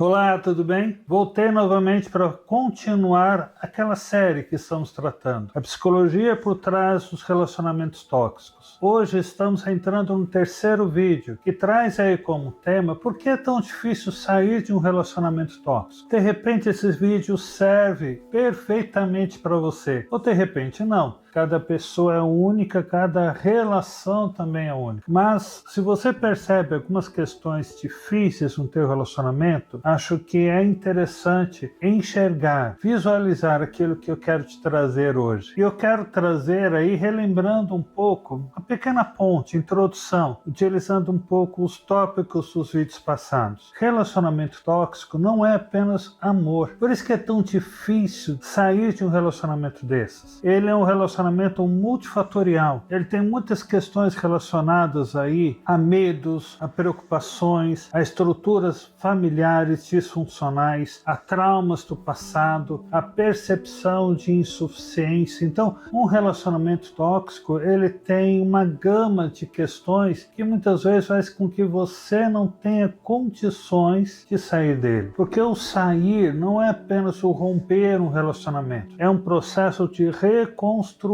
Olá, tudo bem? Voltei novamente para continuar aquela série que estamos tratando, a psicologia por trás dos relacionamentos tóxicos. Hoje estamos entrando no terceiro vídeo, que traz aí como tema por que é tão difícil sair de um relacionamento tóxico. De repente esse vídeo serve perfeitamente para você, ou de repente não. Cada pessoa é única, cada relação também é única. Mas se você percebe algumas questões difíceis no teu relacionamento, acho que é interessante enxergar, visualizar aquilo que eu quero te trazer hoje. E eu quero trazer aí, relembrando um pouco, uma pequena ponte, introdução, utilizando um pouco os tópicos dos vídeos passados. Relacionamento tóxico não é apenas amor. Por isso que é tão difícil sair de um relacionamento desses. Ele é um relacionamento multifatorial. Ele tem muitas questões relacionadas aí a medos, a preocupações, a estruturas familiares disfuncionais, a traumas do passado, a percepção de insuficiência. Então, um relacionamento tóxico, ele tem uma gama de questões que muitas vezes faz com que você não tenha condições de sair dele. Porque o sair não é apenas o romper um relacionamento, é um processo de reconstruir-se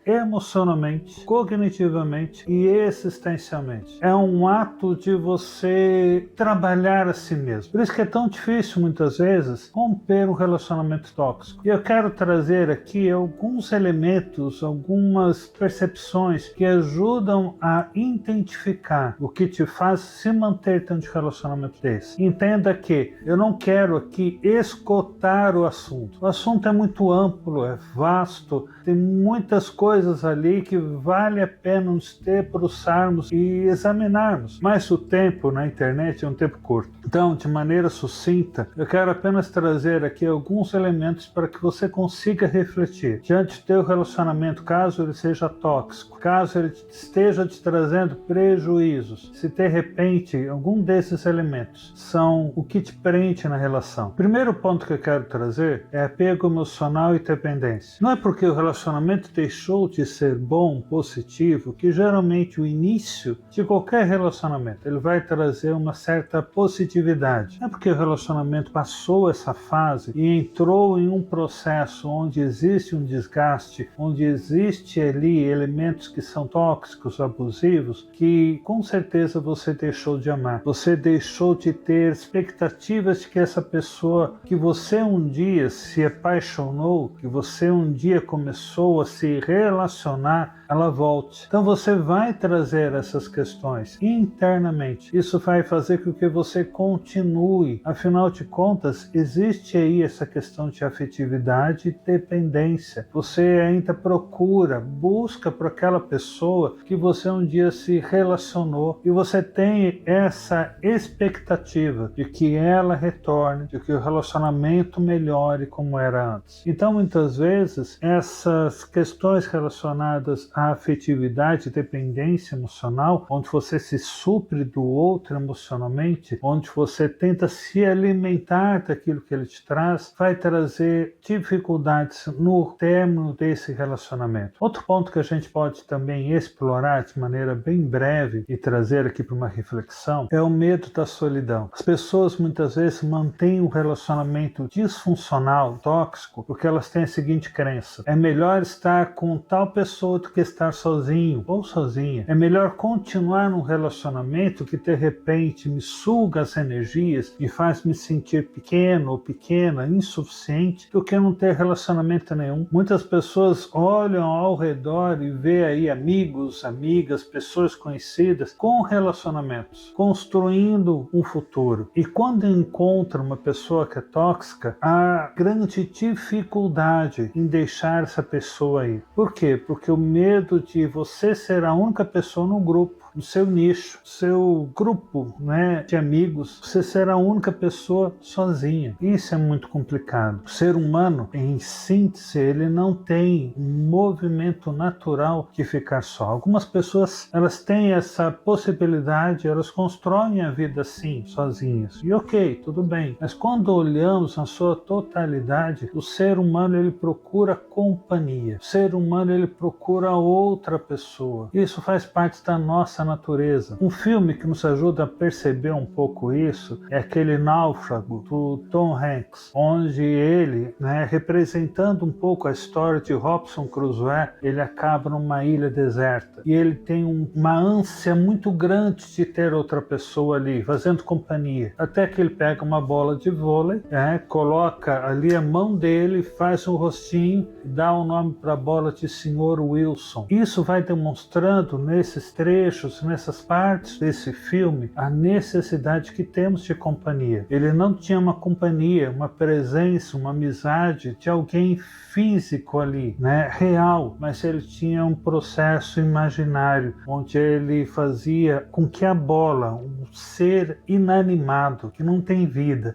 emocionalmente, cognitivamente e existencialmente. É um ato de você trabalhar a si mesmo. Por isso que é tão difícil, muitas vezes, romper um relacionamento tóxico. E eu quero trazer aqui alguns elementos, algumas percepções que ajudam a identificar o que te faz se manter dentro de um relacionamento desse. Entenda que eu não quero aqui esgotar o assunto. O assunto é muito amplo, é vasto, tem muitas coisas ali que vale a pena nos debruçarmos e examinarmos. Mas o tempo na internet é um tempo curto. Então, de maneira sucinta, eu quero apenas trazer aqui alguns elementos para que você consiga refletir diante do teu relacionamento, caso ele seja tóxico, caso ele esteja te trazendo prejuízos, se de repente algum desses elementos são o que te prende na relação. Primeiro ponto que eu quero trazer é apego emocional e dependência. Não é porque o relacionamento deixou de ser bom, positivo, que geralmente o início de qualquer relacionamento ele vai trazer uma certa positividade. Não é porque o relacionamento passou essa fase e entrou em um processo onde existe um desgaste, onde existe ali elementos que são tóxicos, abusivos, que com certeza você deixou de amar. Você deixou de ter expectativas de que essa pessoa que você um dia se apaixonou, que você um dia começou a se relacionar, ela volte. Então você vai trazer essas questões internamente. Isso vai fazer com que você continue. Afinal de contas, existe aí essa questão de afetividade e dependência. Você ainda busca por aquela pessoa que você um dia se relacionou e você tem essa expectativa de que ela retorne, de que o relacionamento melhore como era antes. Então, muitas vezes, essas questões relacionadas à afetividade e dependência emocional, onde você se supre do outro emocionalmente, onde você tenta se alimentar daquilo que ele te traz, vai trazer dificuldades no término desse relacionamento. Outro ponto que a gente pode também explorar de maneira bem breve e trazer aqui para uma reflexão é o medo da solidão. As pessoas muitas vezes mantêm um relacionamento disfuncional, tóxico, porque elas têm a seguinte crença: é melhor estar com tal pessoa do que estar sozinho ou sozinha. É melhor continuar num relacionamento que de repente me suga as energias, me faz me sentir pequeno ou pequena, insuficiente, do que não ter relacionamento nenhum. Muitas pessoas olham ao redor e vê aí amigos, amigas, pessoas conhecidas com relacionamentos, construindo um futuro. E quando encontra uma pessoa que é tóxica, há grande dificuldade em deixar essa pessoa aí. Por quê? Porque o medo de você ser a única pessoa no grupo, no seu nicho, seu grupo, né, de amigos, você ser a única pessoa sozinha. Isso é muito complicado. O ser humano, em síntese, ele não tem um movimento natural de ficar só. Algumas pessoas, elas têm essa possibilidade, elas constroem a vida assim, sozinhas. E ok, tudo bem. Mas quando olhamos na sua totalidade, o ser humano, ele procura companhia. O ser humano, ele procura outra pessoa. Isso faz parte da nossa natureza. Um filme que nos ajuda a perceber um pouco isso é aquele Náufrago, do Tom Hanks, onde ele, representando um pouco a história de Robinson Crusoe, ele acaba numa ilha deserta e ele tem uma ânsia muito grande de ter outra pessoa ali, fazendo companhia, até que ele pega uma bola de vôlei, coloca ali a mão dele, faz um rostinho e dá o nome para a bola de Sr. Wilson. Isso vai demonstrando nesses trechos, nessas partes desse filme, a necessidade que temos de companhia. Ele não tinha uma companhia, uma presença, uma amizade de alguém físico ali, real, mas ele tinha um processo imaginário, onde ele fazia com que a bola, um ser inanimado, que não tem vida,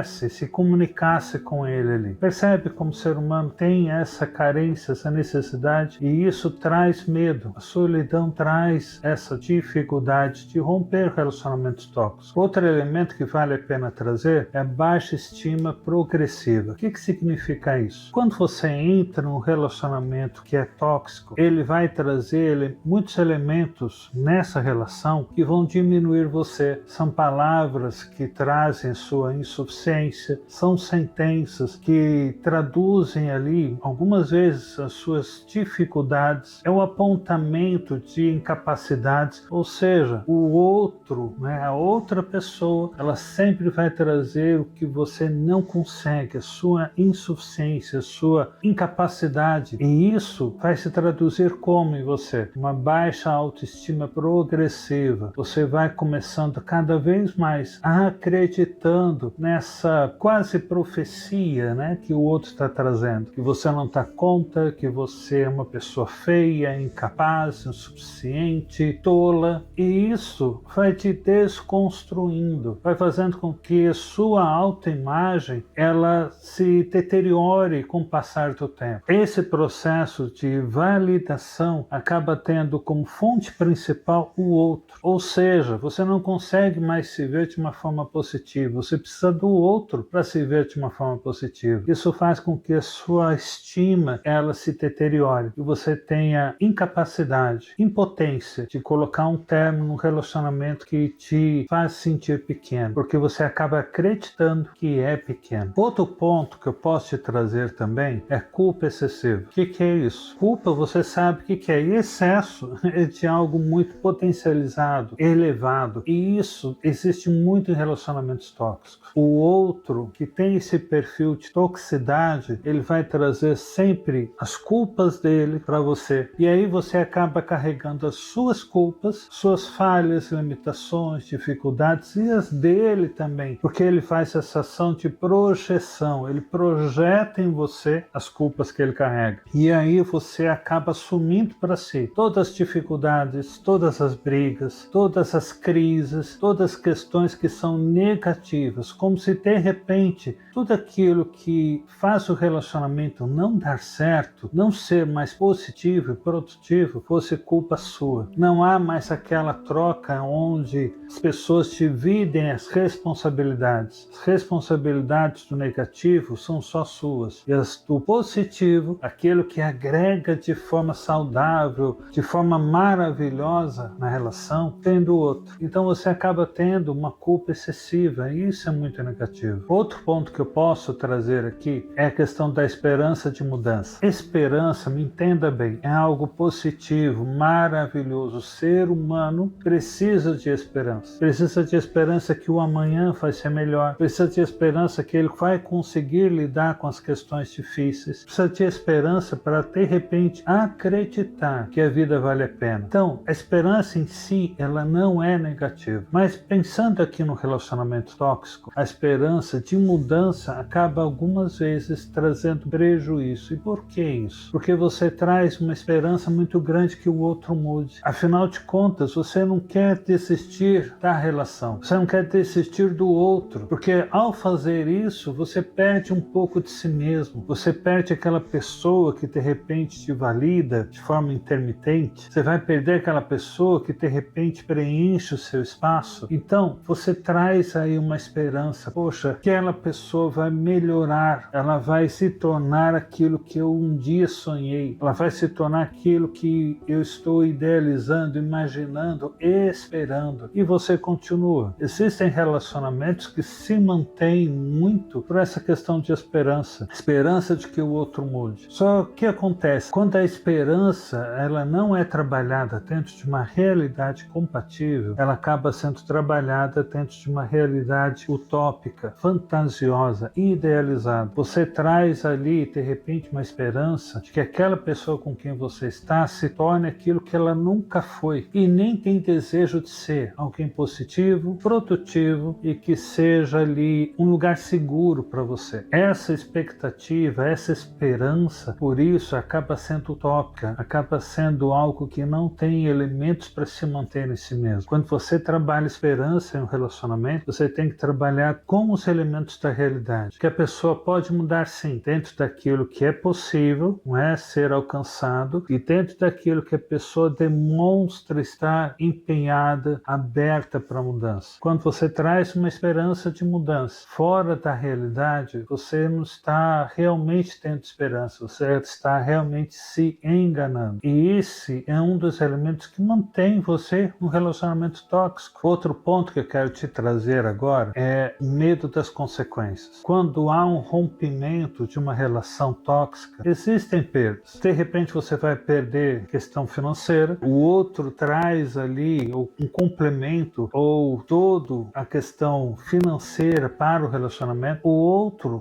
se comunicasse com ele ali. Percebe como o ser humano tem essa carência, essa necessidade, e isso traz medo. A solidão traz essa dificuldade de romper relacionamentos tóxicos. Outro elemento que vale a pena trazer é a baixa estima progressiva. O que significa isso? Quando você entra num relacionamento que é tóxico, ele vai trazer muitos elementos nessa relação que vão diminuir você. São palavras que trazem sua insuficiência, são sentenças que traduzem ali, algumas vezes, as suas dificuldades, é o apontamento de incapacidades, ou seja, o outro, a outra pessoa, ela sempre vai trazer o que você não consegue, a sua insuficiência, a sua incapacidade, e isso vai se traduzir como em você? Uma baixa autoestima progressiva. Você vai começando cada vez mais acreditando nessa quase profecia, que o outro está trazendo, que você não está conta, que você é uma pessoa feia, incapaz, insuficiente, tola, e isso vai te desconstruindo, vai fazendo com que a sua autoimagem ela se deteriore com o passar do tempo. Esse processo de validação acaba tendo como fonte principal o outro, ou seja, você não consegue mais se ver de uma forma positiva, você precisa do outro para se ver de uma forma positiva. Isso faz com que a sua estima ela se deteriore e você tenha incapacidade, impotência de colocar um término num relacionamento que te faz sentir pequeno, porque você acaba acreditando que é pequeno. Outro ponto que eu posso te trazer também é culpa excessiva. O que é isso? Culpa, você sabe o que é. E excesso é de algo muito potencializado, elevado. E isso existe muito em relacionamentos tóxicos. O outro que tem esse perfil de toxicidade, ele vai trazer sempre as culpas dele para você. E aí você acaba carregando as suas culpas, suas falhas, limitações, dificuldades e as dele também. Porque ele faz essa ação de projeção. Ele projeta em você as culpas que ele carrega. E aí você acaba assumindo para si todas as dificuldades, todas as brigas, todas as crises, todas as questões que são negativas, como se de repente tudo aquilo que faz o relacionamento não dar certo, não ser mais positivo e produtivo, fosse culpa sua. Não há mais aquela troca onde as pessoas dividem as responsabilidades. As responsabilidades do negativo são só suas e as do positivo, aquilo que agrega de forma saudável, de forma maravilhosa na relação, tem do outro. Então você acaba tendo uma culpa excessiva e isso é muito negativo. Outro ponto que eu posso trazer aqui é a questão da esperança de mudança. Esperança, me entenda bem, é algo positivo, maravilhoso. O ser humano precisa de esperança. Precisa de esperança que o amanhã vai ser melhor. Precisa de esperança que ele vai conseguir lidar com as questões difíceis. Precisa de esperança para, de repente, acreditar que a vida vale a pena. Então, a esperança em si, ela não é negativa. Mas pensando aqui no relacionamento tóxico, a esperança de mudança acaba algumas vezes trazendo prejuízo. E por que isso? Porque você traz uma esperança muito grande que o outro mude. Afinal de contas, você não quer desistir da relação. Você não quer desistir do outro. Porque ao fazer isso, você perde um pouco de si mesmo. Você perde aquela pessoa que de repente te valida de forma intermitente. Você vai perder aquela pessoa que de repente preenche o seu espaço. Então, você traz aí uma esperança. Poxa, aquela pessoa vai melhorar. Ela vai se tornar aquilo que eu um dia sonhei. Ela vai se tornar aquilo que eu estou idealizando, sonhando, imaginando, esperando, e você continua. Existem relacionamentos que se mantêm muito por essa questão de esperança de que o outro mude. Só que o que acontece? Quando a esperança ela não é trabalhada dentro de uma realidade compatível, ela acaba sendo trabalhada dentro de uma realidade utópica, fantasiosa, idealizada. Você traz ali, de repente, uma esperança de que aquela pessoa com quem você está se torne aquilo que ela nunca foi e nem tem desejo de ser, alguém positivo, produtivo e que seja ali um lugar seguro para você. Essa expectativa, essa esperança, por isso acaba sendo utópica, acaba sendo algo que não tem elementos para se manter em si mesmo. Quando você trabalha esperança em um relacionamento, você tem que trabalhar com os elementos da realidade, que a pessoa pode mudar sim, dentro daquilo que é possível, não é ser alcançado, e dentro daquilo que a pessoa demonstra estar empenhada, aberta para a mudança. Quando você traz uma esperança de mudança fora da realidade, você não está realmente tendo esperança, você está realmente se enganando. E esse é um dos elementos que mantém você num relacionamento tóxico. Outro ponto que eu quero te trazer agora é o medo das consequências. Quando há um rompimento de uma relação tóxica, existem perdas. De repente você vai perder questão financeira, o outro traz ali um complemento ou toda a questão financeira para o relacionamento.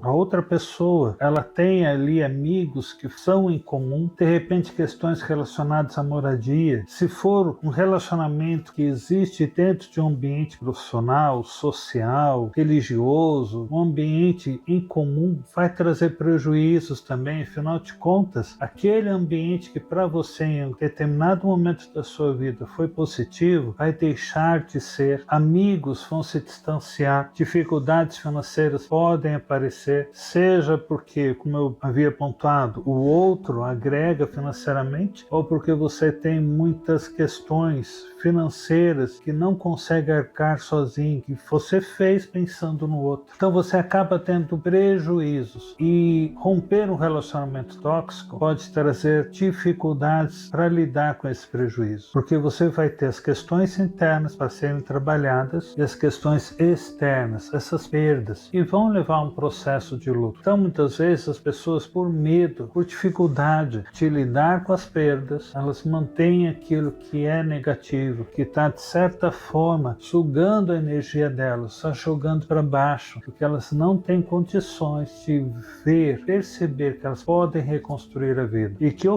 A outra pessoa, ela tem ali amigos que são em comum, de repente questões relacionadas à moradia. Se for um relacionamento que existe dentro de um ambiente profissional, social, religioso, um ambiente em comum, vai trazer prejuízos também. Afinal de contas, aquele ambiente que para você em um determinado momento da sua vida foi positivo, vai deixar de ser, amigos vão se distanciar, dificuldades financeiras podem aparecer, seja porque, como eu havia pontuado, o outro agrega financeiramente, ou porque você tem muitas questões financeiras que não consegue arcar sozinho, que você fez pensando no outro. Então você acaba tendo prejuízos, e romper um relacionamento tóxico pode trazer dificuldades para lidar com esse prejuízo, porque você vai ter as questões internas para serem trabalhadas e as questões externas, essas perdas, e vão levar a um processo de luto. Então muitas vezes as pessoas, por medo, por dificuldade de lidar com as perdas, elas mantêm aquilo que é negativo, que está de certa forma sugando a energia delas, só jogando para baixo, porque elas não têm condições de ver, perceber que elas podem reconstruir a vida. E que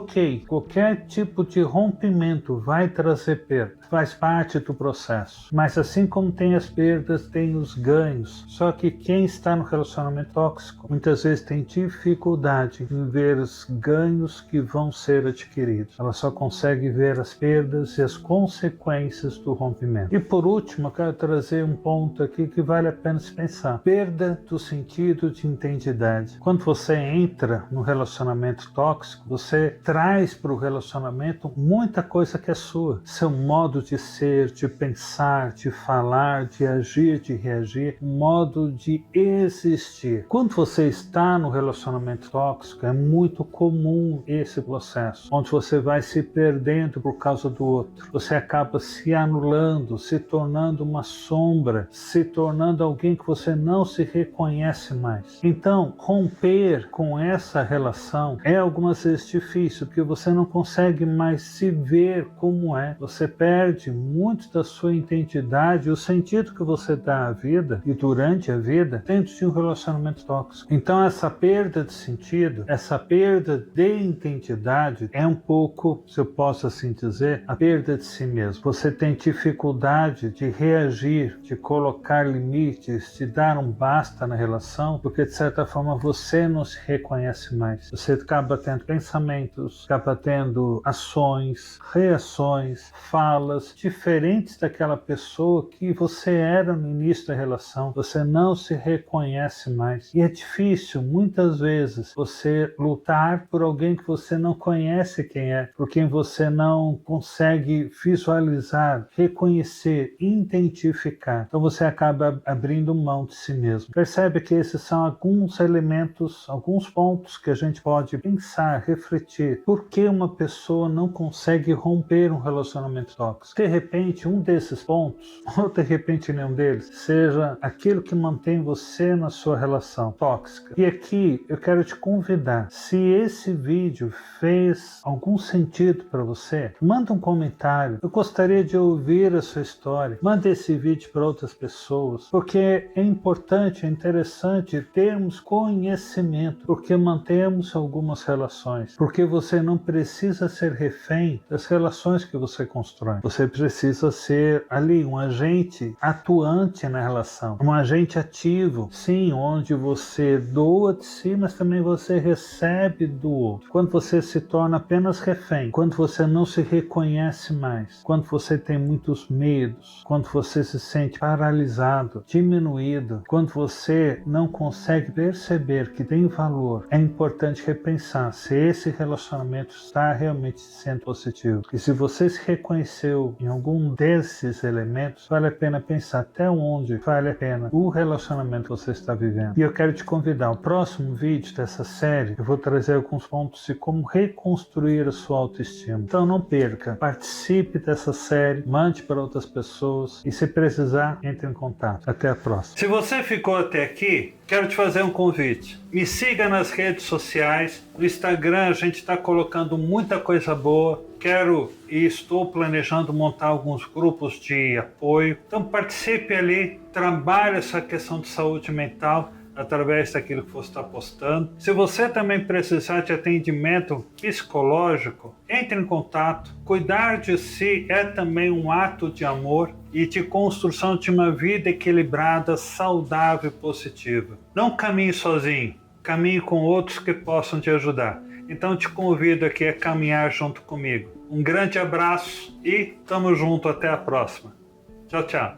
qualquer tipo de rompimento vai trazer perda, faz parte do processo. Mas assim como tem as perdas, tem os ganhos. Só que quem está no relacionamento tóxico muitas vezes tem dificuldade em ver os ganhos que vão ser adquiridos. Ela só consegue ver as perdas e as consequências do rompimento. E por último, eu quero trazer um ponto aqui que vale a pena se pensar: perda do sentido de identidade. Quando você entra no relacionamento tóxico, você traz para o relacionamento muita coisa que é sua. Seu modo de ser, de pensar, de falar, de agir, de reagir, um modo de existir. Quando você está no relacionamento tóxico, é muito comum esse processo, onde você vai se perdendo por causa do outro. Você acaba se anulando, se tornando uma sombra, se tornando alguém que você não se reconhece mais. Então, romper com essa relação é algumas vezes difícil, porque você não consegue mais se ver como é. Você perde muito da sua identidade, o sentido que você dá à vida e durante a vida dentro de um relacionamento tóxico. Então, essa perda de sentido, essa perda de identidade é um pouco, se eu posso assim dizer, a perda de si mesmo. Você tem dificuldade de reagir, de colocar limites, de dar um basta na relação, porque de certa forma você não se reconhece mais. Você acaba tendo pensamentos, acaba tendo ações, reações, falas diferentes daquela pessoa que você era no início da relação. Você não se reconhece mais. E é difícil, muitas vezes, você lutar por alguém que você não conhece quem é, por quem você não consegue visualizar, reconhecer, identificar. Então você acaba abrindo mão de si mesmo. Percebe que esses são alguns elementos, alguns pontos que a gente pode pensar, refletir. Por que uma pessoa não consegue romper um relacionamento tóxico? tóxica. De repente, um desses pontos, ou de repente nenhum deles, seja aquilo que mantém você na sua relação tóxica. E aqui eu quero te convidar, se esse vídeo fez algum sentido para você, manda um comentário. Eu gostaria de ouvir a sua história. Manda esse vídeo para outras pessoas, porque é importante, é interessante termos conhecimento, porque mantemos algumas relações, porque você não precisa ser refém das relações que você constrói. Você precisa ser ali um agente atuante na relação, um agente ativo, sim, onde você doa de si, mas também você recebe do outro. Quando você se torna apenas refém, quando você não se reconhece mais, quando você tem muitos medos, quando você se sente paralisado, diminuído, quando você não consegue perceber que tem valor, é importante repensar se esse relacionamento está realmente sendo positivo. E se você se reconheceu em algum desses elementos, vale a pena pensar até onde vale a pena o relacionamento que você está vivendo. E eu quero te convidar, o próximo vídeo dessa série, eu vou trazer alguns pontos de como reconstruir a sua autoestima. Então não perca, participe dessa série, mande para outras pessoas e se precisar, entre em contato. Até a próxima. Se você ficou até aqui, quero te fazer um convite. Me siga nas redes sociais. No Instagram a gente está colocando muita coisa boa. Quero e estou planejando montar alguns grupos de apoio. Então participe ali, trabalhe essa questão de saúde mental através daquilo que você está postando. Se você também precisar de atendimento psicológico, entre em contato. Cuidar de si é também um ato de amor e de construção de uma vida equilibrada, saudável e positiva. Não caminhe sozinho, caminhe com outros que possam te ajudar. Então te convido aqui a caminhar junto comigo. Um grande abraço e tamo junto até a próxima. Tchau, tchau.